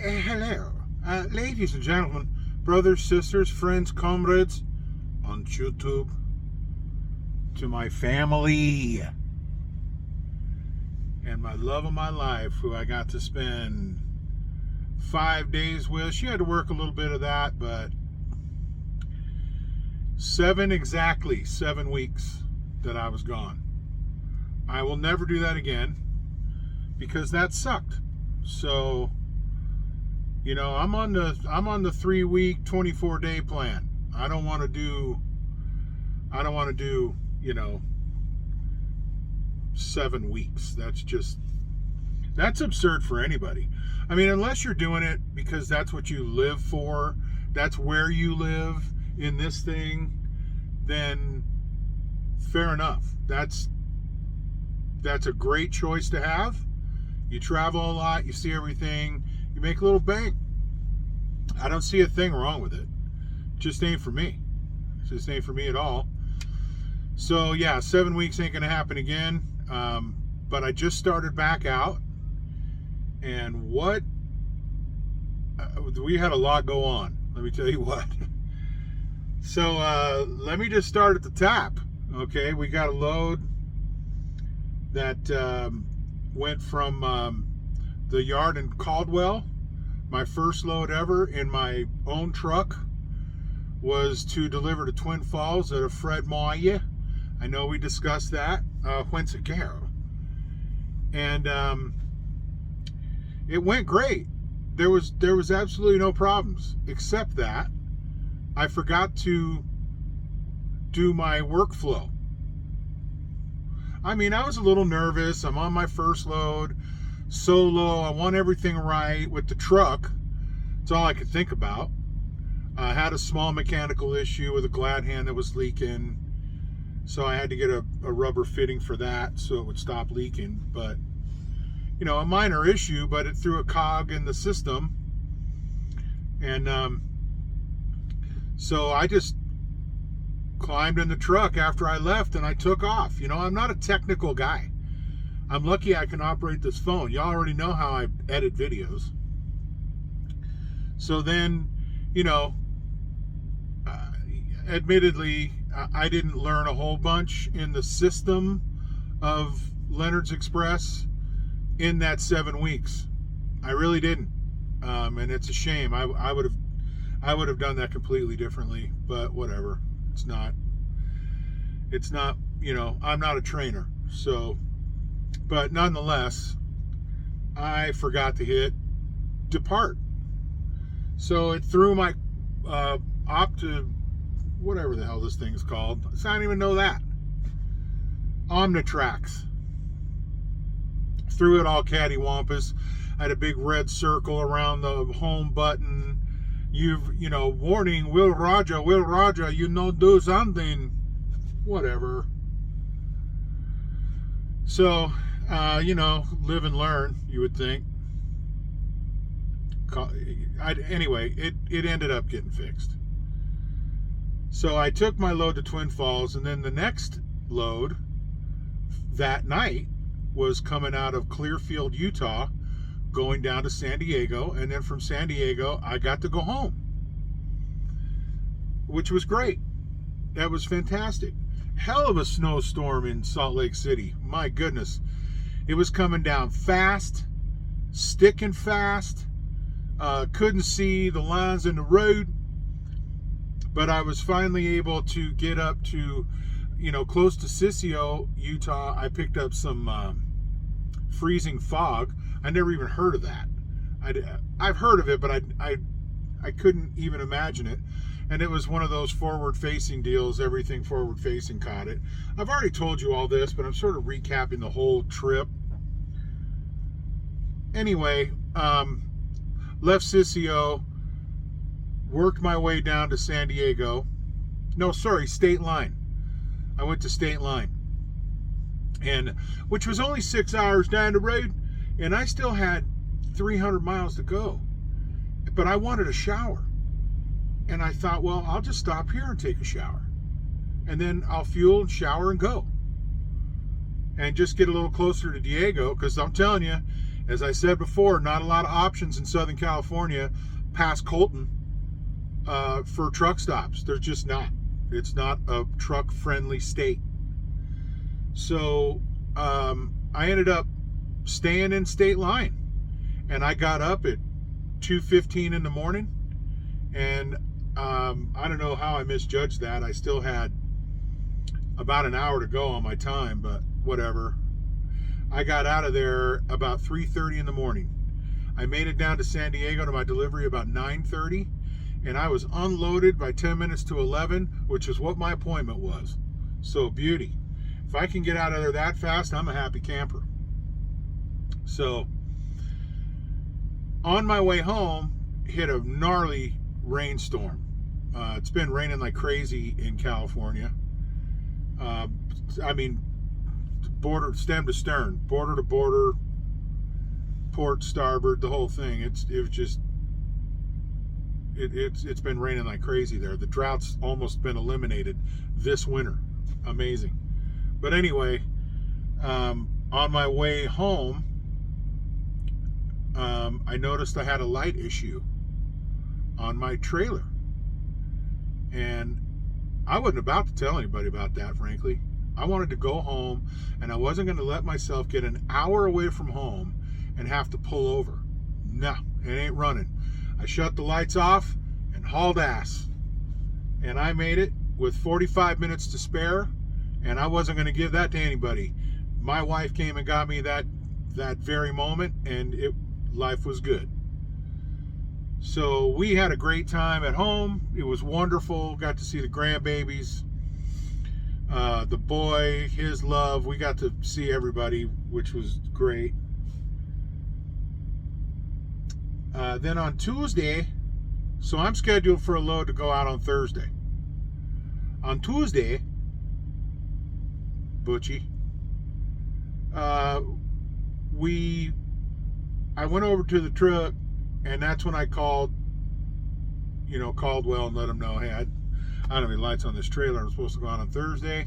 Hello, ladies and gentlemen, brothers, sisters, friends, comrades on YouTube, to my family and my love of my life, who I got to spend 5 days with. She had to work a little bit of that, but exactly 7 weeks that I was gone. I will never do that again because that sucked. So, you know, I'm on the 3-week, 24-day plan. I don't want to do, you know, 7 weeks. That's absurd for anybody. I mean, unless you're doing it because that's what you live for, that's where you live in this thing, then fair enough. That's a great choice to have. You travel a lot, you see everything, you make a little bank. I don't see a thing wrong with it. Just ain't for me. Just ain't for me at all. So yeah, 7 weeks ain't gonna happen again. But I just started back out, and we had a lot go on. Let me tell you what. So let me just start at the top. Okay, we got a load that went from the yard in Caldwell. My first load ever in my own truck was to deliver to Twin Falls at a Fred Meyer. I know we discussed that. Whence it go? And it went great. There was absolutely no problems, except that I forgot to do my workflow. I mean, I was a little nervous. I'm on my first load, solo. I want everything right with the truck. That's all I could think about. I had a small mechanical issue with a glad hand that was leaking, so I had to get a rubber fitting for that so it would stop leaking. But, you know, a minor issue, but it threw a cog in the system. And so I just climbed in the truck after I left and I took off. You know, I'm not a technical guy. I'm lucky I can operate this phone. Y'all already know how I edit videos. So then, you know, admittedly, I didn't learn a whole bunch in the system of Leonard's Express in that 7 weeks. I really didn't, and it's a shame. I would have done that completely differently, but whatever. It's not. You know, I'm not a trainer, so. But nonetheless, I forgot to hit depart. So it threw my whatever the hell this thing's called. I don't even know that. Omnitrax. Threw it all cattywampus. I had a big red circle around the home button. You know, warning, Will Roger, you know, do something. Whatever. So, you know, live and learn, you would think. Anyway, it ended up getting fixed. So I took my load to Twin Falls, and then the next load that night was coming out of Clearfield, Utah, going down to San Diego, and then from San Diego, I got to go home, which was great. That was fantastic. Hell of a snowstorm in Salt Lake City. My goodness. It was coming down fast, sticking fast. Couldn't see the lines in the road, but I was finally able to get up to, you know, close to Sissio, Utah. I picked up some freezing fog. I never even heard of that. I've heard of it, but I couldn't even imagine it. And it was one of those forward-facing deals. Everything forward-facing caught it. I've already told you all this, but I'm sort of recapping the whole trip. Anyway, left Sissio, worked my way down to San Diego. No, sorry, State Line. I went to State Line, and which was only 6 hours down the road, and I still had 300 miles to go. But I wanted a shower. And I thought, well, I'll just stop here and take a shower. And then I'll fuel and shower and go. And just get a little closer to Diego, because I'm telling you, As I said before, not a lot of options in Southern California past Colton for truck stops. There's just not. It's not a truck-friendly state. So I ended up staying in State Line, and I got up at 2:15 in the morning, and I don't know how I misjudged that. I still had about an hour to go on my time, but whatever. I got out of there about 3:30 in the morning. I made it down to San Diego to my delivery about 9:30, and I was unloaded by 10 minutes to 11, which is what my appointment was. So beauty. If I can get out of there that fast, I'm a happy camper. So on my way home, hit a gnarly rainstorm. It's been raining like crazy in California. I mean, border, stem to stern, border to border, port, starboard, the whole thing. It's been raining like crazy there. The drought's almost been eliminated this winter. Amazing. But anyway, on my way home, I noticed I had a light issue on my trailer, and I wasn't about to tell anybody about that, frankly. I wanted to go home, and I wasn't going to let myself get an hour away from home and have to pull over. No, it ain't running. I shut the lights off and hauled ass, and I made it with 45 minutes to spare, and I wasn't going to give that to anybody. My wife came and got me that very moment, and life was good. So we had a great time at home. It was wonderful. Got to see the grandbabies, the boy, his love. We got to see everybody, which was great. Then on Tuesday, so I'm scheduled for a load to go out on Thursday. On Tuesday, Butchie, I went over to the truck, and that's when I called Caldwell and let him know, hey, I don't have any lights on this trailer. I'm supposed to go out on Thursday.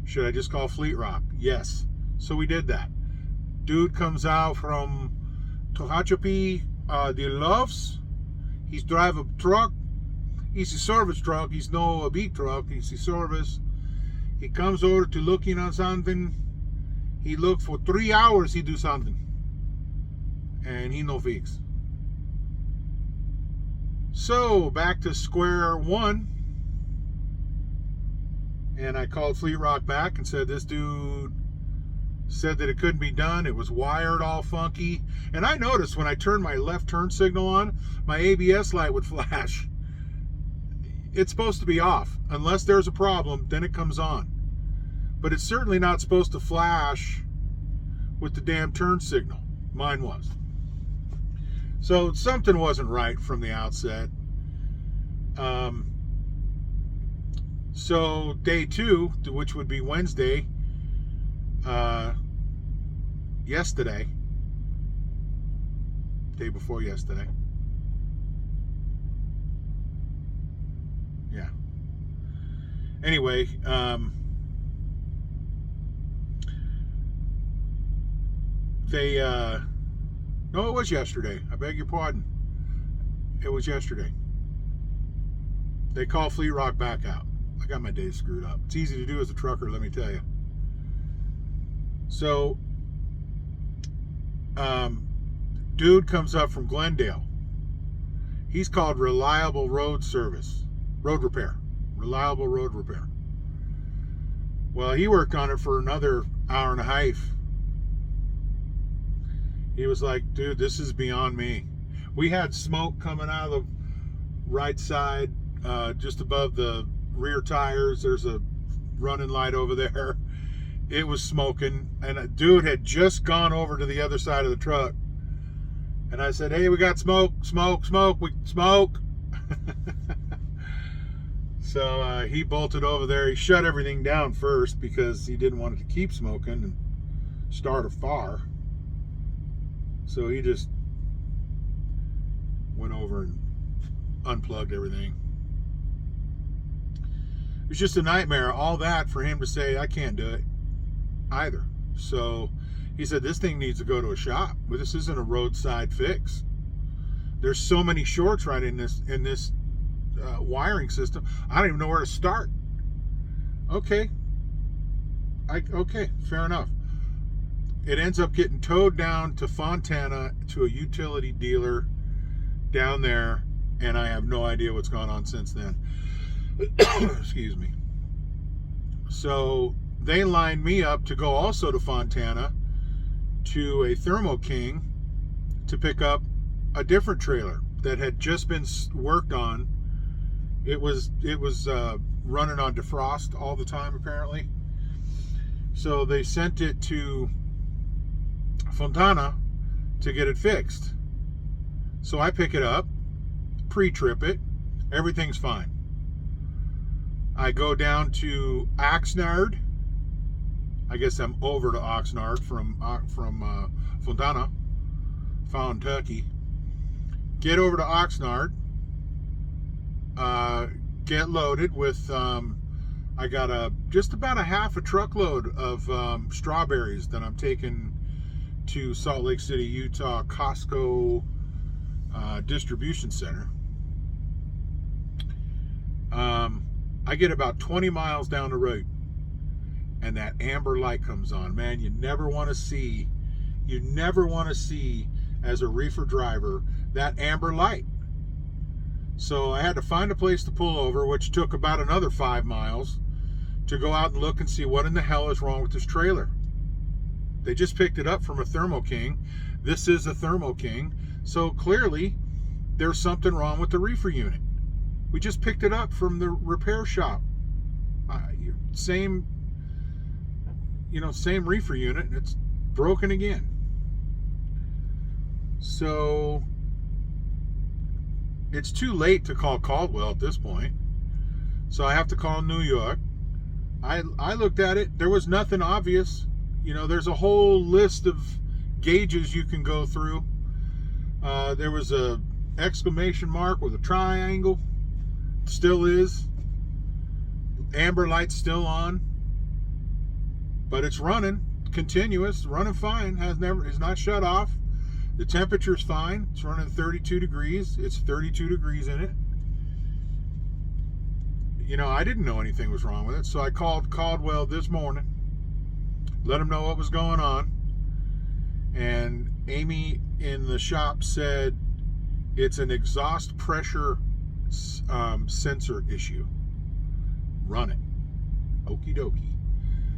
Should I just call Fleet Rock? Yes. So we did that. Dude comes out from Tehachapi de Loves. He's driving a truck. He's a service truck. He's no a beat truck. He's a service. He comes over to looking on something. He looked for 3 hours. He do something, and he no fix. So back to square one, and I called Fleet Rock back and said this dude said that it couldn't be done. It was wired all funky, and I noticed when I turned my left turn signal on, my ABS light would flash. It's supposed to be off unless there's a problem, then it comes on, but it's certainly not supposed to flash with the damn turn signal. Mine was. So something wasn't right from the outset. So day 2, which would be Wednesday, yesterday, day before yesterday. Yeah. Anyway, no, it was yesterday. I beg your pardon. It was yesterday. They called Fleet Rock back out. I got my days screwed up. It's easy to do as a trucker, let me tell you. So, dude comes up from Glendale. He's called Reliable Road Service. Road Repair. Reliable Road Repair. Well, he worked on it for another hour and a half. He was like, dude, this is beyond me. We had smoke coming out of the right side, just above the rear tires. There's a running light over there. It was smoking, and a dude had just gone over to the other side of the truck. And I said, hey, we got smoke. We smoke. So he bolted over there. He shut everything down first because he didn't want it to keep smoking and start a fire. So he just went over and unplugged everything. It was just a nightmare. All that for him to say, I can't do it either. So He said, this thing needs to go to a shop. But this isn't a roadside fix. There's so many shorts right in this wiring system. I don't even know where to start. Okay. Okay, fair enough. It ends up getting towed down to Fontana to a utility dealer down there, and I have no idea what's gone on since then. Excuse me. So they lined me up to go also to Fontana to a Thermo King to pick up a different trailer that had just been worked on. It was running on defrost all the time, apparently. So they sent it to Fontana to get it fixed. So I pick it up, pre-trip it, everything's fine. I go down to Oxnard. I guess I'm over to Oxnard from Fontana, Kentucky. Get over to Oxnard. Get loaded with. I got just about a half a truckload of strawberries that I'm taking to Salt Lake City, Utah, Costco distribution center. I get about 20 miles down the road, and that amber light comes on. Man, you never want to see as a reefer driver that amber light. So I had to find a place to pull over, which took about another 5 miles to go out and look and see what in the hell is wrong with this trailer. They just picked it up from a Thermo King. This is a Thermo King, so clearly there's something wrong with the reefer unit. We just picked it up from the repair shop. Same reefer unit, and it's broken again. So it's too late to call Caldwell at this point. So I have to call New York. I looked at it. There was nothing obvious. There's a whole list of gauges you can go through. There was a exclamation mark with a triangle. Still is. Amber light's still on. But it's running. Continuous. Running fine. Is not shut off. The temperature's fine. It's running 32 degrees. It's 32 degrees in it. I didn't know anything was wrong with it. So I called Caldwell this morning. Let him know what was going on. And Amy in the shop said it's an exhaust pressure sensor issue. Run it. Okie dokie.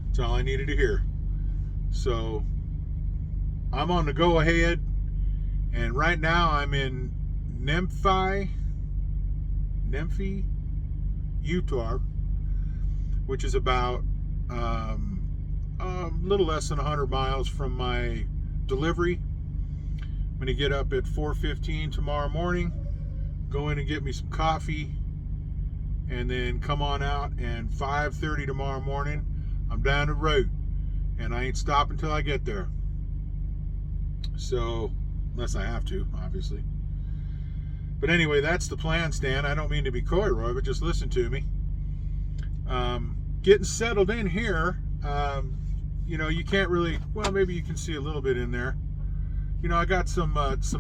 That's all I needed to hear. So I'm on the go ahead, and right now I'm in Nemphi, Utah, which is about a little less than 100 miles from my delivery. I'm going to get up at 4:15 tomorrow morning, go in and get me some coffee, and then come on out, and 5:30 tomorrow morning I'm down the road, and I ain't stopping until I get there. So, unless I have to, obviously. But anyway, that's the plan, Stan. I don't mean to be coy, Roy, but just listen to me. Getting settled in here, you can't really, well, maybe you can see a little bit in there. I got some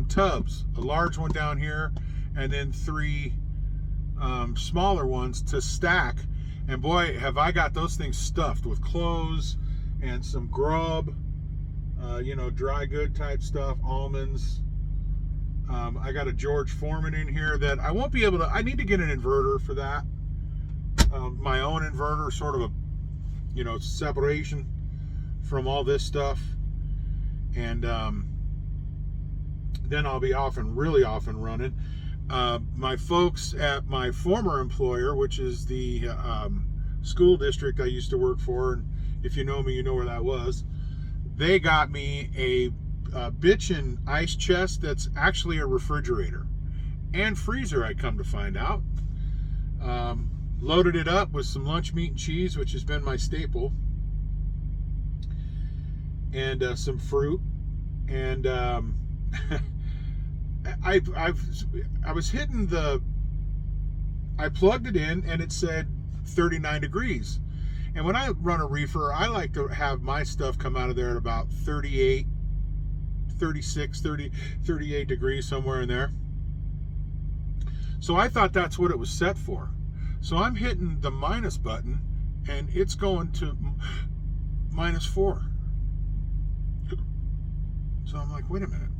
tubs, a large one down here, and then 3 smaller ones to stack. And boy, have I got those things stuffed with clothes and some grub, dry good type stuff, almonds. I got a George Foreman in here that I won't be able to, I need to get an inverter for that. My own inverter, sort of a, separation from all this stuff. And then I'll be really off and running. My folks at my former employer, which is the school district I used to work for, and if you know me, you know where that was, they got me a bitchin' ice chest that's actually a refrigerator and freezer, I come to find out. Loaded it up with some lunch meat and cheese, which has been my staple, and some fruit. And I was hitting I plugged it in, and it said 39 degrees. And when I run a reefer, I like to have my stuff come out of there at about 38, 36, 30, 38 degrees, somewhere in there. So I thought that's what it was set for. So I'm hitting the minus button and it's going to -4. So I'm like, wait a minute,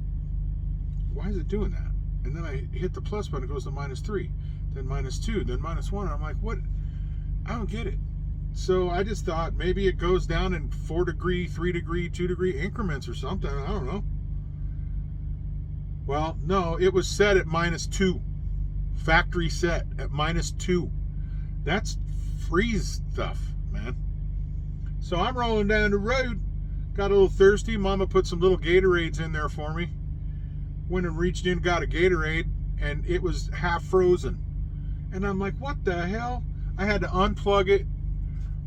why is it doing that? And then I hit the plus button, it goes to -3, then -2, then -1. I'm like, what? I don't get it. So I just thought maybe it goes down in 4 degree, 3 degree, 2 degree increments or something. I don't know. Well, no, it was set at -2. Factory set at -2. That's freeze stuff, man. So I'm rolling down the road. Got a little thirsty. Mama put some little Gatorades in there for me. Went and reached in, got a Gatorade, and it was half frozen. And I'm like, what the hell? I had to unplug it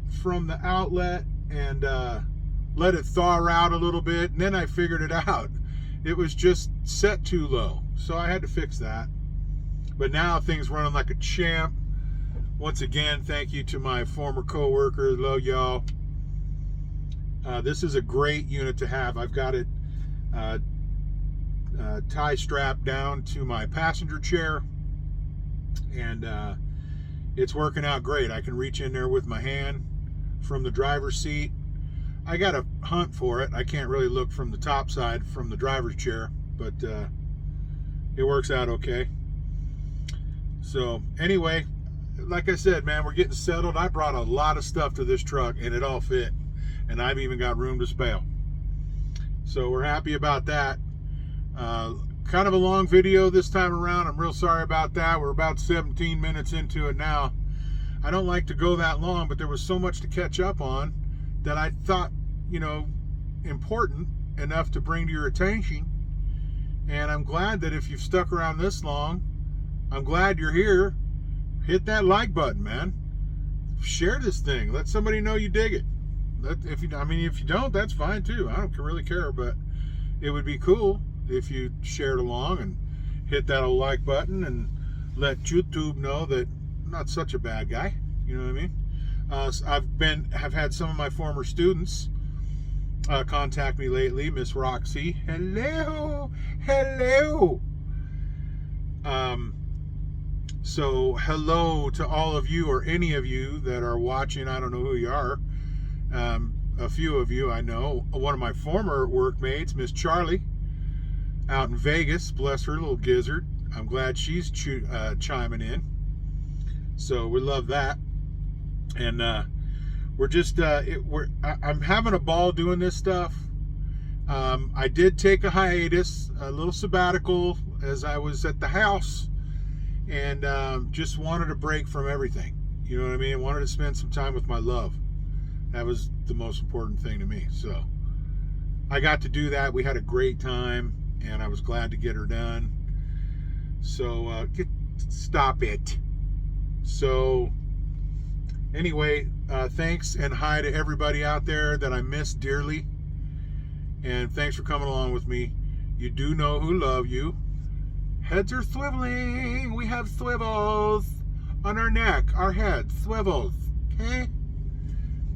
from the outlet and let it thaw out a little bit. And then I figured it out. It was just set too low. So I had to fix that. But now things running like a champ. Once again, thank you to my former co-worker. Love y'all. This is a great unit to have. I've got it tie strapped down to my passenger chair, and it's working out great. I can reach in there with my hand from the driver's seat. I got to hunt for it. I can't really look from the top side from the driver's chair, but it works out okay. So anyway, like I said, man, we're getting settled. I brought a lot of stuff to this truck and it all fit, and I've even got room to spare. So we're happy about that. Kind of a long video this time around. I'm real sorry about that. We're about 17 minutes into it now. I don't like to go that long, but there was so much to catch up on that I thought, you know, important enough to bring to your attention. And I'm glad that if you've stuck around this long, I'm glad you're here. Hit that like button, man. Share this thing. Let somebody know you dig it. If you don't, that's fine too. I don't really care, but it would be cool if you shared along and hit that old like button and let YouTube know that I'm not such a bad guy. You know what I mean? Have had some of my former students contact me lately. Miss Roxy, hello. So hello to all of you, or any of you that are watching. I don't know who you are. A few of you I know. One of my former workmates, Miss Charlie, out in Vegas, bless her little gizzard. I'm glad she's chiming in. So we love that. And we're just I'm having a ball doing this stuff. I did take a hiatus, a little sabbatical, as I was at the house, and just wanted a break from everything. You know what I mean? Wanted to spend some time with my love. That was the most important thing to me. So I got to do that. We had a great time, and I was glad to get her done. So stop it. So anyway, thanks and hi to everybody out there that I miss dearly. And thanks for coming along with me. You do know who love you. Heads are swiveling. We have swivels on our neck, our head, swivels. Okay?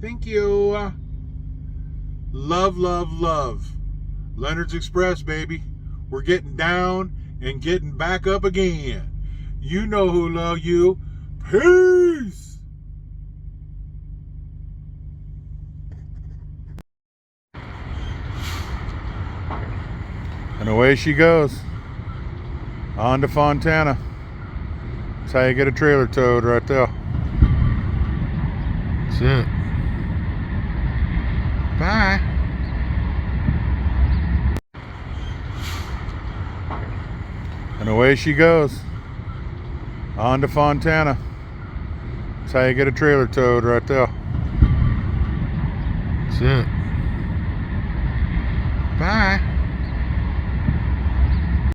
Thank you. Love, love, love. Leonard's Express, baby. We're getting down and getting back up again. You know who love you. Peace. And away she goes. On to Fontana. That's how you get a trailer towed right there. That's it. Bye. And away she goes. On to Fontana. That's how you get a trailer towed right there. That's it. Bye.